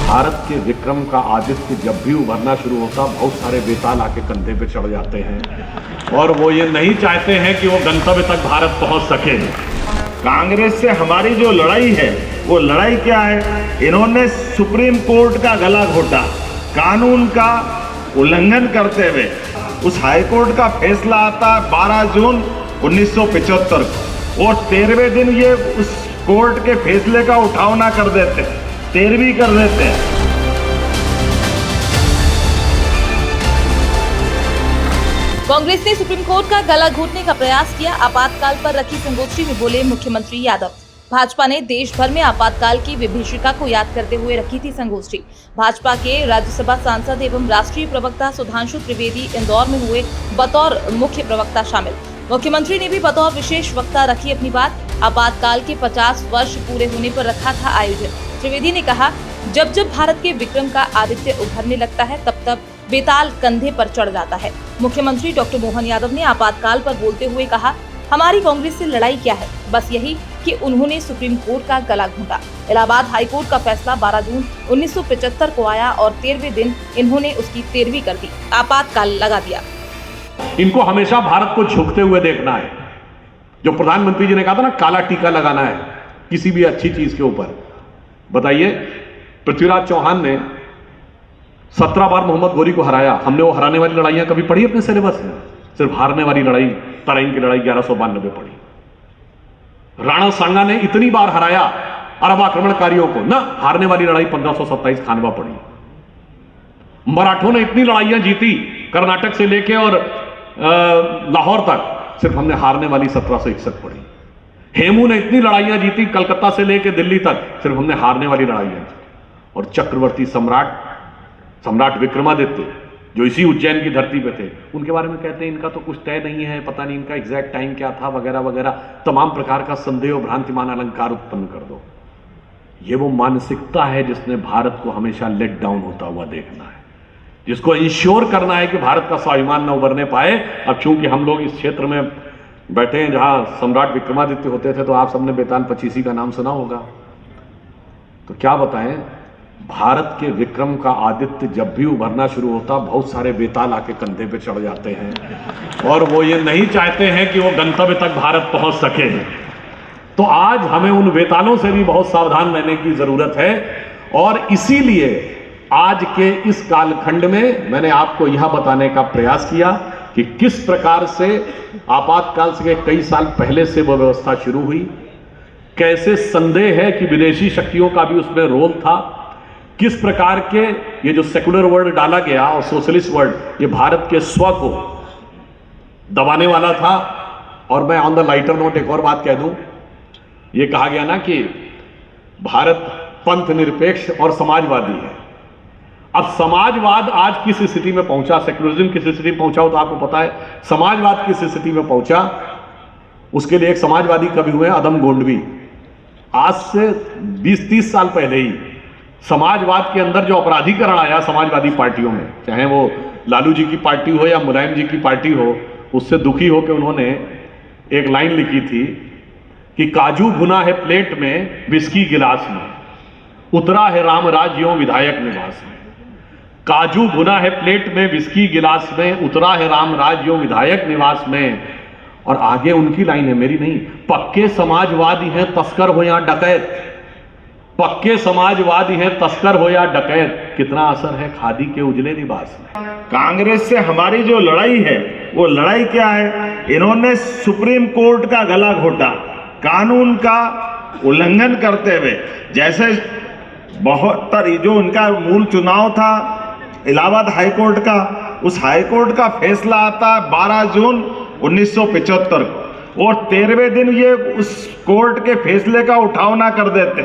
भारत के विक्रम का आदित्य जब भी उभरना शुरू होता, बहुत सारे बेताल आके कंधे पे चढ़ जाते हैं और वो ये नहीं चाहते हैं कि वो गंतव्य तक भारत पहुंच सके। कांग्रेस से हमारी जो लड़ाई है वो लड़ाई क्या है? इन्होंने सुप्रीम कोर्ट का गला घोटा, कानून का उल्लंघन करते हुए उस हाईकोर्ट का फैसला आता है 12 जून 1975 को और 13वें दिन ये उस कोर्ट के फैसले का उठाव ना कर देते, 13वीं कर देते हैं। कांग्रेस ने सुप्रीम कोर्ट का गला घोटने का प्रयास किया। आपातकाल पर रखी संगोष्ठी में बोले मुख्यमंत्री यादव। भाजपा ने देश भर में आपातकाल की विभीषिका को याद करते हुए रखी थी संगोष्ठी। भाजपा के राज्यसभा सांसद एवं राष्ट्रीय प्रवक्ता सुधांशु त्रिवेदी इंदौर में हुए बतौर मुख्य प्रवक्ता शामिल। मुख्यमंत्री ने भी बतौर विशेष वक्ता रखी अपनी बात। आपातकाल के 50 वर्ष पूरे होने पर रखा था आयोजन। त्रिवेदी ने कहा, जब जब भारत के विक्रम का आदित्य उभरने लगता है तब तब बेताल कंधे पर चढ़ जाता है। मुख्यमंत्री डॉक्टर मोहन यादव ने आपातकाल पर बोलते हुए कहा, हमारी कांग्रेस से लड़ाई क्या है? बस यही कि उन्होंने सुप्रीम कोर्ट का गला घोटा। इलाहाबाद हाईकोर्ट का फैसला 12 जून 1975 को आया और 13वें दिन इन्होंने उसकी 13वीं कर दी, आपातकाल लगा दिया। इनको हमेशा भारत को झुकते हुए देखना है। जो प्रधानमंत्री जी ने कहा था ना, काला टीका लगाना है किसी भी अच्छी चीज के ऊपर। बताइए, पृथ्वीराज चौहान ने 17 बार मोहम्मद गोरी को हराया। हमने वो हराने वाली लड़ाइयां कभी पढ़ी अपने सिलेबस में? सिर्फ हारने वाली लड़ाई, तराइन की लड़ाई 1192 पढ़ी। राणा सांगा ने इतनी बार हराया अरब आक्रमणकारियों को, ना हारने वाली लड़ाई 1527 खानवा पड़ी। मराठों ने इतनी लड़ाइयां जीती कर्नाटक से लेके और लाहौर तक, सिर्फ हमने हारने वाली 1761 पढ़ी। हेमू ने इतनी लड़ाइयां जीती कलकत्ता से लेके दिल्ली तक, सिर्फ हमने हारने वाली लड़ाइयां जीती। और चक्रवर्ती सम्राट विक्रमादित्य जो इसी उज्जैन की धरती पे थे, उनके बारे में कहते हैं इनका तो कुछ तय नहीं है, पता नहीं इनका एग्जैक्ट टाइम क्या था, वगैरह वगैरह। तमाम प्रकार का संदेह और भ्रांतिमान अलंकार उत्पन्न कर दो। ये वो मानसिकता है जिसने भारत को हमेशा लेट डाउन होता हुआ देखना है, जिसको इंश्योर करना है कि भारत का स्वाभिमान न उभरने पाए। अब चूंकि हम लोग इस क्षेत्र में बैठे हैं जहां सम्राट विक्रमादित्य होते थे, तो आप सबने बेताल पचीसी का नाम सुना होगा। तो क्या बताएं, भारत के विक्रम का आदित्य जब भी उभरना शुरू होता, बहुत सारे बेताल आके कंधे पे चढ़ जाते हैं और वो ये नहीं चाहते हैं कि वो गंतव्य तक भारत पहुंच सके। तो आज हमें उन बेतालों से भी बहुत सावधान रहने की जरूरत है और इसीलिए आज के इस कालखंड में मैंने आपको यह बताने का प्रयास किया कि किस प्रकार से आपातकाल से कई साल पहले से वह व्यवस्था शुरू हुई, कैसे संदेह है कि विदेशी शक्तियों का भी उसमें रोल था, किस प्रकार के ये जो सेकुलर वर्ड डाला गया और सोशलिस्ट वर्ड, ये भारत के स्व को दबाने वाला था। और मैं ऑन द लाइटर नोट एक और बात कह दूं, ये कहा गया ना कि भारत पंथ निरपेक्ष और समाजवादी है। अब समाजवाद आज किस स्थिति में पहुंचा, सेकुलरिज्म किस स्थिति में पहुंचा हो तो आपको पता है। समाजवाद किस स्थिति में पहुंचा, उसके लिए एक समाजवादी कवि हुए अदम गोंडवी। आज से 20-30 साल पहले ही समाजवाद के अंदर जो अपराधीकरण आया समाजवादी पार्टियों में, चाहे वो लालू जी की पार्टी हो या मुलायम जी की पार्टी हो, उससे दुखी होकर उन्होंने एक लाइन लिखी थी कि काजू भुना है प्लेट में, विस्की गिलास में, उतरा है राम राज्यों विधायक निवास में। काजू भुना है प्लेट में, विस्की गिलास में, उतरा है राम राज्यों विधायक निवास में। और आगे उनकी लाइन है, मेरी नहीं, पक्के समाजवादी हैं तस्कर हो या डकैत, पक्के समाजवादी हैं तस्कर हो या डकैत, कितना असर है खादी के उजले लिबास में। कांग्रेस से हमारी जो लड़ाई है वो लड़ाई क्या है? इन्होंने सुप्रीम कोर्ट का गला घोटा, कानून का उल्लंघन करते हुए, जैसे 72 जो उनका मूल चुनाव था इलाहाबाद हाईकोर्ट का, उस हाईकोर्ट का फैसला आता है 12 जून 1975 को और 13वें दिन ये उस कोर्ट के फैसले का उठाव ना कर देते,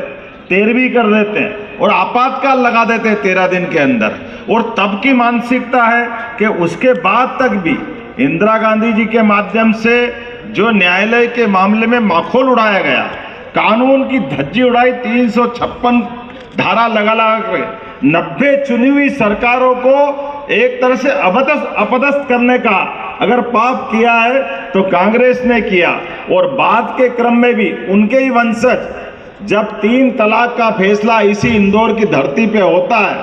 13वीं कर देते हैं और आपातकाल लगा देते हैं 13 दिन के अंदर। और तब की मानसिकता है कि उसके बाद तक भी इंदिरा गांधी जी के माध्यम से जो न्यायालय के मामले में माखौल उड़ाया गया, कानून की धज्जी उड़ाई, 356 धारा लगा कर 90 चुनी हुई सरकारों को एक तरह से अपदस्थ करने का अगर पाप किया है तो कांग्रेस ने किया। और बाद के क्रम में भी उनके ही वंशज जब 3 तलाक का फैसला इसी इंदौर की धरती पे होता है,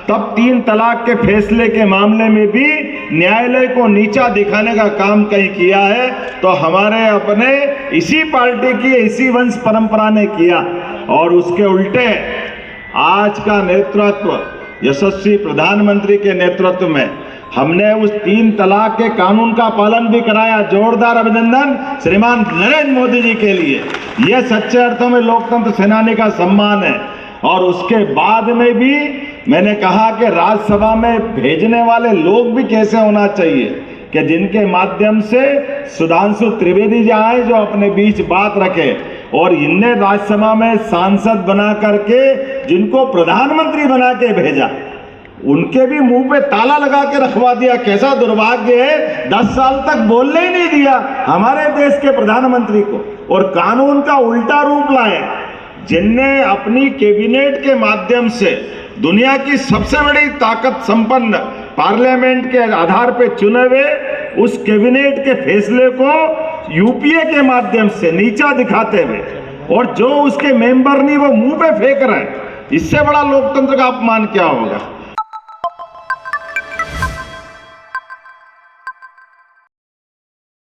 तब 3 तलाक के फैसले के मामले में भी न्यायालय को नीचा दिखाने का काम कहीं किया है तो हमारे अपने इसी पार्टी की, इसी वंश परंपरा ने किया। और उसके उल्टे आज का नेतृत्व यशस्वी प्रधानमंत्री के नेतृत्व में हमने उस 3 तलाक के कानून का पालन भी कराया। जोरदार अभिनंदन श्रीमान नरेंद्र मोदी जी के लिए। यह सच्चे अर्थों में लोकतंत्र सेनानी का सम्मान है। और उसके बाद में भी मैंने कहा कि राज्यसभा में भेजने वाले लोग भी कैसे होना चाहिए कि जिनके माध्यम से सुधांशु त्रिवेदी जी आए जो अपने बीच बात रखे, और इनने राज्यसभा में सांसद बना करके जिनको प्रधानमंत्री बना के भेजा, उनके भी मुंह पे ताला लगा के रखवा दिया। कैसा दुर्भाग्य है, 10 साल तक बोलने ही नहीं दिया हमारे देश के प्रधानमंत्री को, और कानून का उल्टा रूप लाए। जिनने अपनी कैबिनेट के माध्यम से दुनिया की सबसे बड़ी ताकत संपन्न पार्लियामेंट के आधार पे चुने हुए उस कैबिनेट के फैसले को यूपीए के माध्यम से नीचा दिखाते हुए, और जो उसके मेंबर नहीं वो मुंह पे फेंक रहे हैं, इससे बड़ा लोकतंत्र का अपमान क्या होगा।